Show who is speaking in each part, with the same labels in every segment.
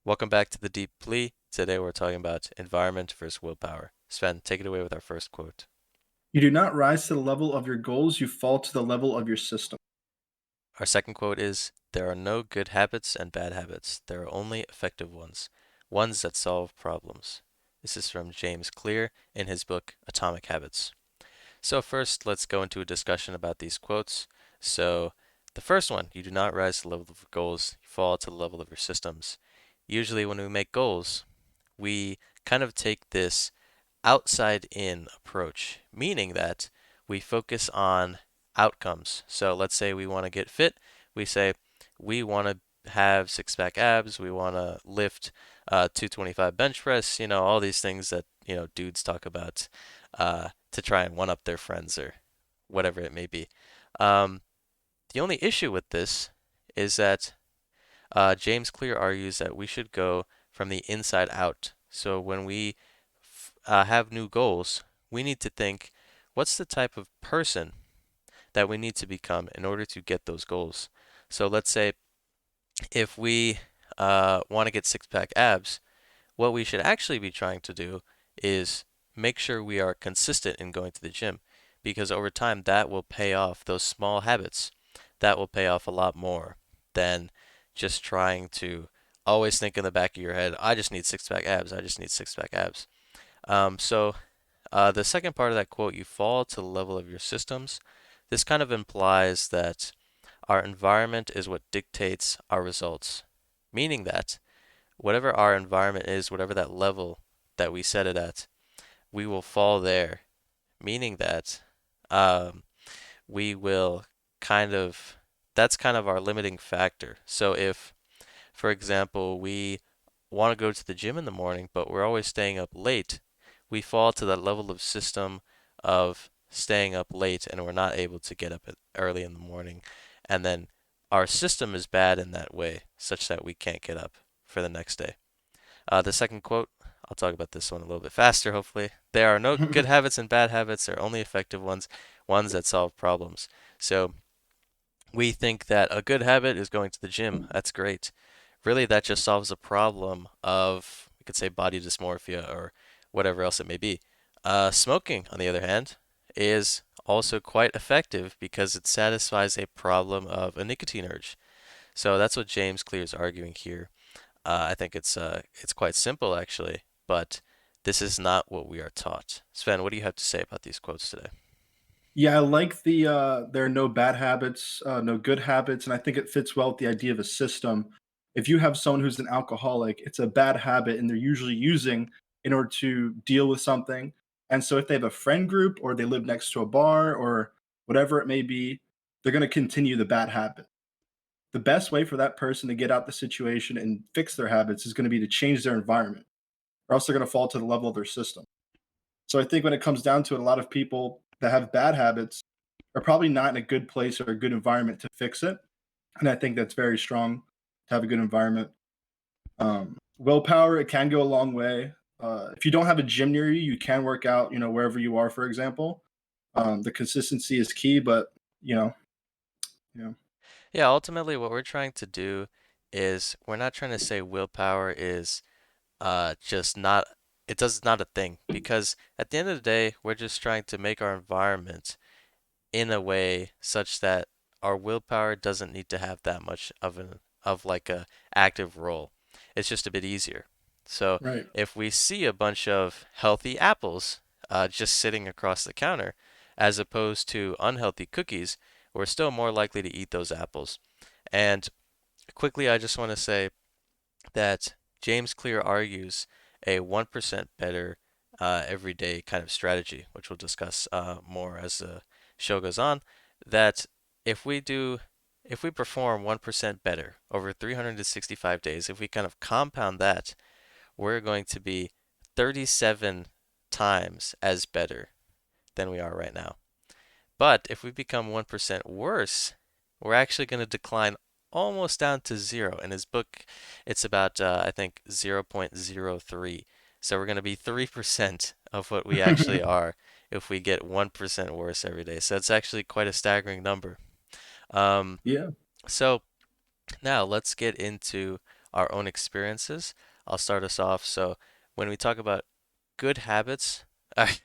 Speaker 1: Welcome back to the Deep Plea. Today we're talking about environment versus willpower. Sven, take it away with our first quote.
Speaker 2: You do not rise to the level of your goals, you fall to the level of your system.
Speaker 1: Our second quote is, there are no good habits and bad habits. There are only effective ones, ones that solve problems. This is from James Clear in his book Atomic Habits. So first, let's go into a discussion about these quotes. So the first one, you do not rise to the level of your goals, you fall to the level of your systems. Usually when we make goals, we kind of take this outside in approach, meaning that we focus on outcomes. So let's say we want to get fit. We say we want to have six pack abs, we want to lift 225 bench press, all these things that, dudes talk about to try and one up their friends or whatever it may be. Um, the only issue with this is that James Clear argues that we should go from the inside out. So when we have new goals, we need to think, what's the type of person that we need to become in order to get those goals? So let's say if we want to get six pack abs, what we should actually be trying to do is make sure we are consistent in going to the gym because over time that will pay off those small habits. That will pay off a lot more than just trying to always think in the back of your head, I just need six pack abs, I just need six pack abs. The second part of that quote, you fall to the level of your systems. This kind of implies that our environment is what dictates our results, meaning that whatever our environment is, whatever that level that we set it at, we will fall there, meaning that um, we will kind of, that's kind of our limiting factor. So if, for example, we want to go to the gym in the morning, but we're always staying up late, we fall to that level of system of staying up late and we're not able to get up early in the morning. And then our system is bad in that way, such that we can't get up for the next day. The second quote, I'll talk about this one a little bit faster, hopefully. There are no good habits and bad habits, there are only effective ones, ones that solve problems. So we think that a good habit is going to the gym. That's great. Really, that just solves a problem of, we could say, body dysmorphia or whatever else it may be. Smoking, on the other hand, is also quite effective because it satisfies a problem of a nicotine urge. So that's what James Clear is arguing here. I think it's quite simple actually, but this is not what we are taught. Sven, what do you have to say about these quotes today?
Speaker 2: Yeah, I like the there are no bad habits, no good habits, and I think it fits well with the idea of a system. If you have someone who's an alcoholic, it's a bad habit and they're usually using in order to deal with something. And so if they have a friend group or they live next to a bar or whatever it may be, they're going to continue the bad habit. The best way for that person to get out the situation and fix their habits is going to be to change their environment, or else they're going to fall to the level of their system. So I think when it comes down to it, a lot of people that have bad habits are probably not in a good place or a good environment to fix it. And I think that's very strong to have a good environment. Willpower, it can go a long way. If you don't have a gym near you, you can work out, wherever you are, for example. The consistency is key, but, you know, yeah.
Speaker 1: Yeah, ultimately what we're trying to do is we're not trying to say willpower is just not it does not a thing because at the end of the day we're just trying to make our environment in a way such that our willpower doesn't need to have that much of like a active role. It's just a bit easier. So
Speaker 2: Right.
Speaker 1: if we see a bunch of healthy apples just sitting across the counter, as opposed to unhealthy cookies, we're still more likely to eat those apples. And quickly, I just want to say that James Clear argues a 1% better everyday kind of strategy, which we'll discuss more as the show goes on, that if we do, if we perform 1% better over 365 days, if we kind of compound that, we're going to be 37 times as better than we are right now. But if we become 1% worse, we're actually going to decline almost down to zero. In his book, it's about, I think, 0.03. So we're going to be 3% of what we actually are if we get 1% worse every day. So it's actually quite a staggering number. Um,
Speaker 2: Yeah.
Speaker 1: so now let's get into our own experiences. I'll start us off. So, when we talk about good habits, I,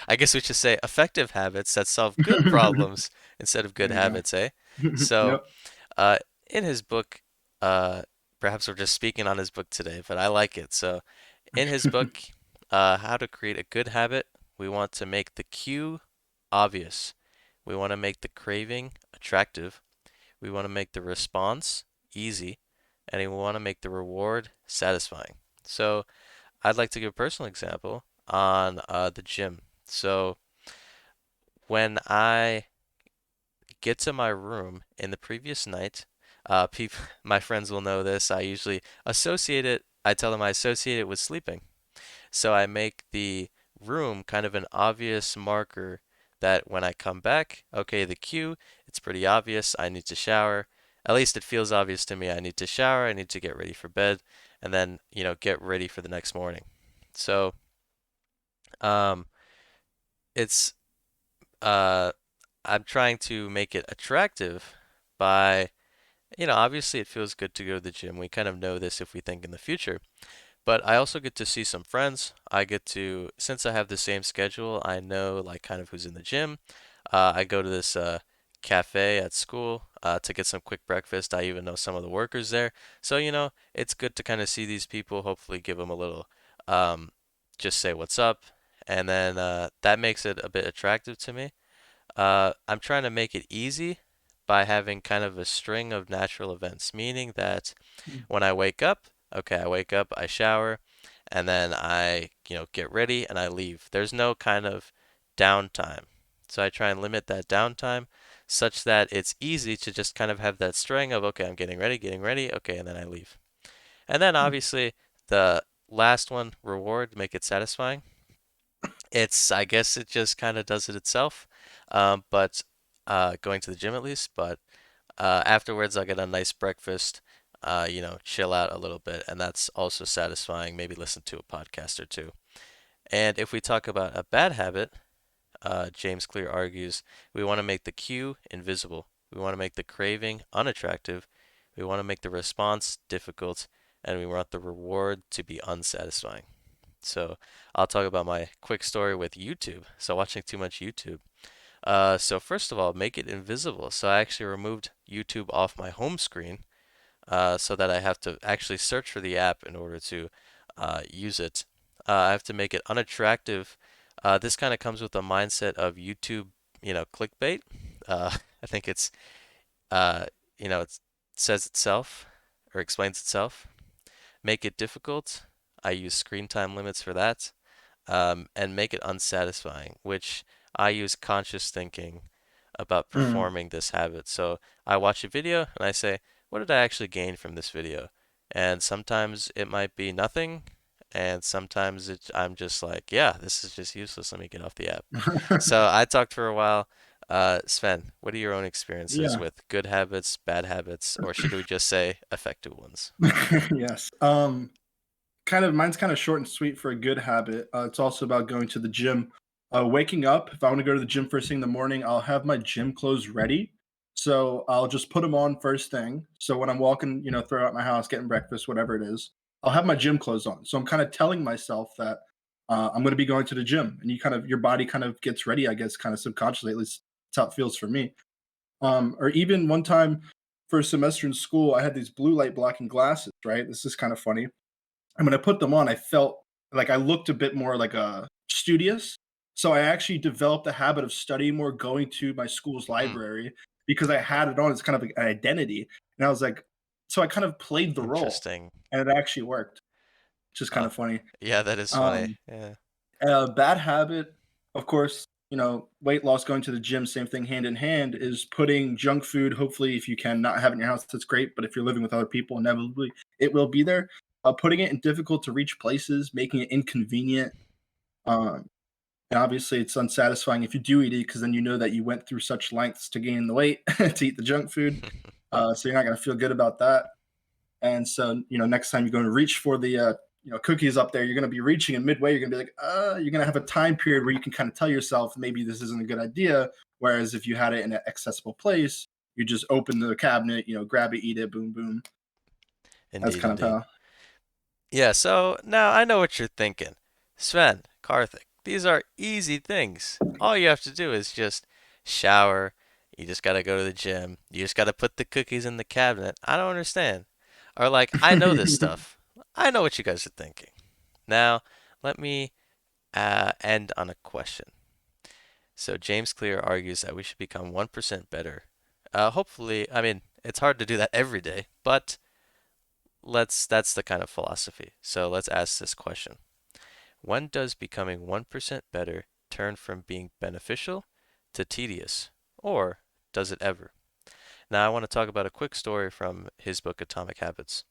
Speaker 1: I guess we should say effective habits that solve good
Speaker 2: There
Speaker 1: problems instead of good
Speaker 2: you go.
Speaker 1: habits, eh? So,
Speaker 2: Yep.
Speaker 1: uh, in his book, uh, perhaps we're just speaking on his book today, but I like it. So, in his book, How to Create a Good Habit, we want to make the cue obvious. We want to make the craving attractive. We want to make the response easy. And we want to make the reward satisfying. So, I'd like to give a personal example on the gym. So, when I get to my room in the previous night, my friends will know this. I usually associate it, I tell them I associate it with sleeping. So I make the room kind of an obvious marker that when I come back, okay, the cue, it's pretty obvious. I need to shower. At least it feels obvious to me. I need to shower. I need to get ready for bed, and then, get ready for the next morning. So, um, it's uh, I'm trying to make it attractive by, obviously it feels good to go to the gym. We kind of know this if we think in the future. But I also get to see some friends. I get to, since I have the same schedule, I know like kind of who's in the gym. I go to this cafe at school to get some quick breakfast. I even know some of the workers there. So, it's good to kind of see these people, hopefully give them a little, um, just say what's up. And then that makes it a bit attractive to me. I'm trying to make it easy by having kind of a string of natural events, meaning that when I wake up, okay, I wake up, I shower, and then I, get ready and I leave. There's no kind of downtime. So I try and limit that downtime such that it's easy to just kind of have that string of, okay, I'm getting ready, okay, and then I leave. And then obviously the last one, reward, make it satisfying. I guess it just kind of does it itself. But going to the gym at least, but afterwards, I'll get a nice breakfast, chill out a little bit, and that's also satisfying. Maybe listen to a podcast or two. And if we talk about a bad habit, James Clear argues we want to make the cue invisible. We want to make the craving unattractive. We want to make the response difficult, and we want the reward to be unsatisfying. So I'll talk about my quick story with YouTube. So watching too much YouTube. So first of all, make it invisible. So I actually removed YouTube off my home screen so that I have to actually search for the app in order to use it. I have to make it unattractive. This kind of comes with a mindset of YouTube, clickbait. I think uh, it says itself or explains itself. Make it difficult. I use screen time limits for that. And make it unsatisfying, which I use conscious thinking about
Speaker 2: Mm.
Speaker 1: performing this habit. So I watch a video and I say, what did I actually gain from this video? And sometimes it might be nothing, and sometimes I'm just like, yeah, this is just useless. Let me get off the app. So I talked for a while. Sven, what are your own experiences
Speaker 2: Yeah.
Speaker 1: with good habits, bad habits, or should we just say effective ones?
Speaker 2: Yes. Mine's kind of short and sweet for a good habit. It's also about going to the gym. Waking up, if I want to go to the gym first thing in the morning, I'll have my gym clothes ready. So I'll just put them on first thing. So when I'm walking, throughout my house, getting breakfast, whatever it is, I'll have my gym clothes on. So I'm kind of telling myself that I'm going to be going to the gym, and your body kind of gets ready, I guess, kind of subconsciously. At least that's how it feels for me. Or even one time for a semester in school, I had these blue light blocking glasses. Right, this is kind of funny, and when I put them on, I felt like I looked a bit more like a studious. So I actually developed the habit of studying more, going to my school's
Speaker 1: Hmm,
Speaker 2: library because I had it on as kind of like an identity. And I was like, so I kind of played the role,
Speaker 1: interesting.
Speaker 2: and it actually worked, which is kind
Speaker 1: Uh,
Speaker 2: of funny.
Speaker 1: yeah, that is funny.
Speaker 2: Um,
Speaker 1: Yeah.
Speaker 2: a bad habit, of course, weight loss, going to the gym, same thing, hand in hand, is putting junk food. Hopefully, if you can not have it in your house, that's great. But if you're living with other people, inevitably it will be there. Putting it in difficult to reach places, making it inconvenient. Um, and obviously, it's unsatisfying if you do eat it because then you know that you went through such lengths to gain the weight to eat the junk food. So you're not going to feel good about that. And so, next time you're going to reach for the cookies up there, you're going to be reaching, and midway you're going to be like, you're going to have a time period where you can kind of tell yourself maybe this isn't a good idea. Whereas if you had it in an accessible place, you just open the cabinet, grab it, eat it, boom, boom. That's
Speaker 1: Indeed,
Speaker 2: kind of
Speaker 1: indeed.
Speaker 2: how.
Speaker 1: Yeah, so now I know what you're thinking. Sven, Karthik, these are easy things. All you have to do is just shower. You just gotta go to the gym. You just gotta put the cookies in the cabinet. I don't understand. Or like, I know this stuff. I know what you guys are thinking. Now, let me end on a question. So James Clear argues that we should become 1% better. Hopefully, I mean, it's hard to do that every day, but that's the kind of philosophy. So let's ask this question. When does becoming 1% better turn from being beneficial to tedious? Or does it ever? Now, I want to talk about a quick story from his book Atomic Habits.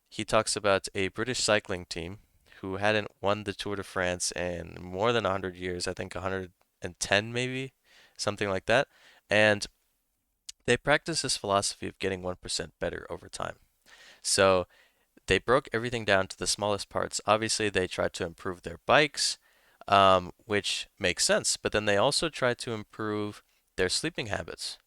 Speaker 1: He talks about a British cycling team who hadn't won the Tour de France in more than 100 years, I think 110 maybe, something like that. And they practice this philosophy of getting 1% better over time. So they broke everything down to the smallest parts. Obviously, they tried to improve their bikes, which makes sense, but then they also tried to improve their sleeping habits,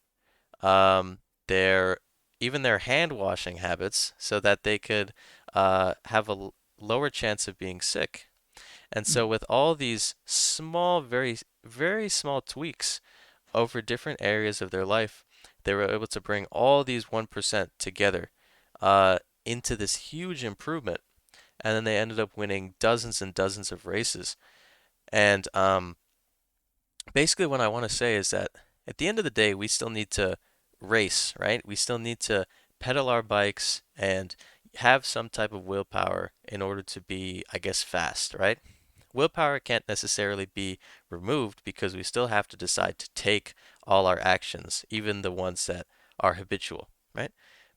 Speaker 1: um, their even their hand washing habits, so that they could have a lower chance of being sick. And so, with all these small, very small tweaks over different areas of their life, they were able to bring all these 1% together into this huge improvement. And then they ended up winning dozens and dozens of races. And basically, what I want to say is that at the end of the day, we still need to race, right? We still need to pedal our bikes and have some type of willpower in order to be, I guess, fast, right? Willpower can't necessarily be removed because we still have to decide to take all our actions, even the ones that are habitual, right?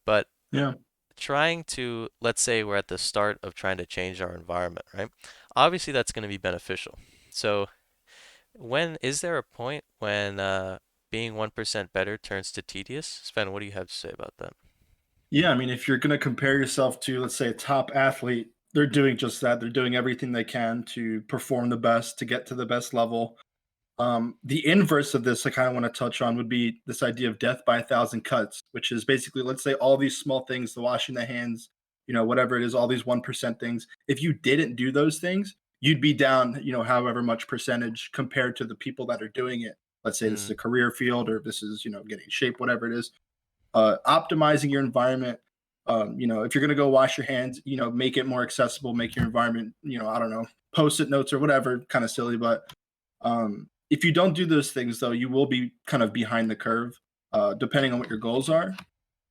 Speaker 1: But
Speaker 2: Yeah.
Speaker 1: trying to, let's say we're at the start of trying to change our environment, right? Obviously, that's going to be beneficial. So, when is there a point when being 1% better turns to tedious? Sven, what do you have to say about that?
Speaker 2: Yeah, I mean, if you're going to compare yourself to, let's say, a top athlete, they're doing just that. They're doing everything they can to perform the best, to get to the best level. The inverse of this, I kind of want to touch on, would be this idea of death by a thousand cuts, which is basically, let's say, all these small things, the washing the hands, whatever it is, all these 1% things. If you didn't do those things, you'd be down, however much percentage compared to the people that are doing it. Let's say this is
Speaker 1: Mm,
Speaker 2: a career field or this is, getting in shape, whatever it is. Optimizing your environment. If you're going to go wash your hands, make it more accessible, make your environment, I don't know, post-it notes or whatever, kind of silly, but if you don't do those things, though, you will be kind of behind the curve, depending on what your goals are.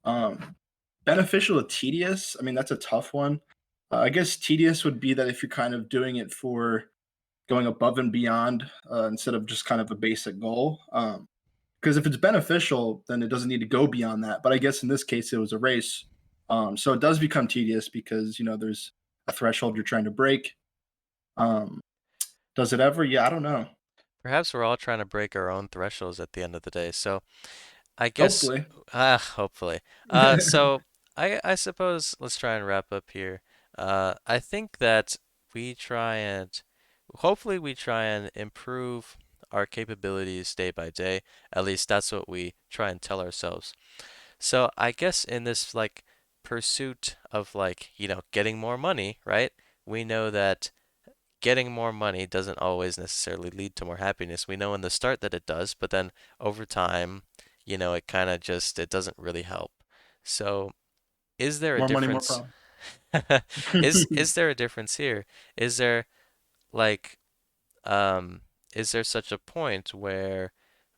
Speaker 2: Um, Beneficial to tedious, I mean, that's a tough one. I guess tedious would be that if you're kind of doing it for going above and beyond instead of just kind of a basic goal. Because if it's beneficial, then it doesn't need to go beyond that. But I guess in this case, it was a race. So it does become tedious because, there's a threshold you're trying to break. Um, does it ever? Yeah, I don't know.
Speaker 1: perhaps we're all trying to break our own thresholds at the end of the day. So I guess,
Speaker 2: Hopefully.
Speaker 1: hopefully. So I suppose let's try and wrap up here. I think that we try and hopefully we try and improve our capabilities day by day. At least that's what we try and tell ourselves. So I guess in this like pursuit of like, getting more money, right? We know that getting more money doesn't always necessarily lead to more happiness. We know in the start that it does, but then over time, it kind of just it doesn't really help. So, is there a
Speaker 2: More money, more
Speaker 1: difference?
Speaker 2: problems.
Speaker 1: Is there a difference here? Is there like um is there such a point where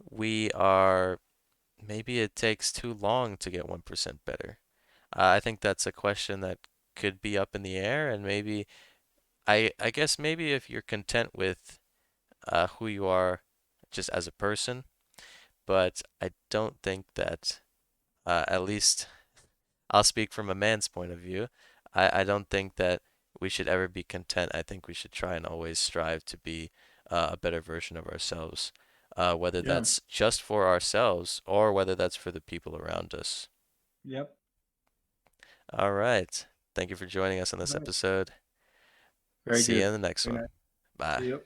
Speaker 1: we are maybe it takes too long to get 1% better? I think that's a question that could be up in the air, and maybe I guess maybe if you're content with who you are just as a person, but I don't think that, at least I'll speak from a man's point of view, I don't think that we should ever be content. I think we should try and always strive to be a better version of ourselves, whether
Speaker 2: Yeah.
Speaker 1: that's just for ourselves or whether that's for the people around us.
Speaker 2: Yep.
Speaker 1: All right. Thank you for joining us on this
Speaker 2: Nice.
Speaker 1: episode.
Speaker 2: Very
Speaker 1: See you
Speaker 2: good.
Speaker 1: in the next
Speaker 2: Very
Speaker 1: one.
Speaker 2: nice.
Speaker 1: Bye.
Speaker 2: Yep.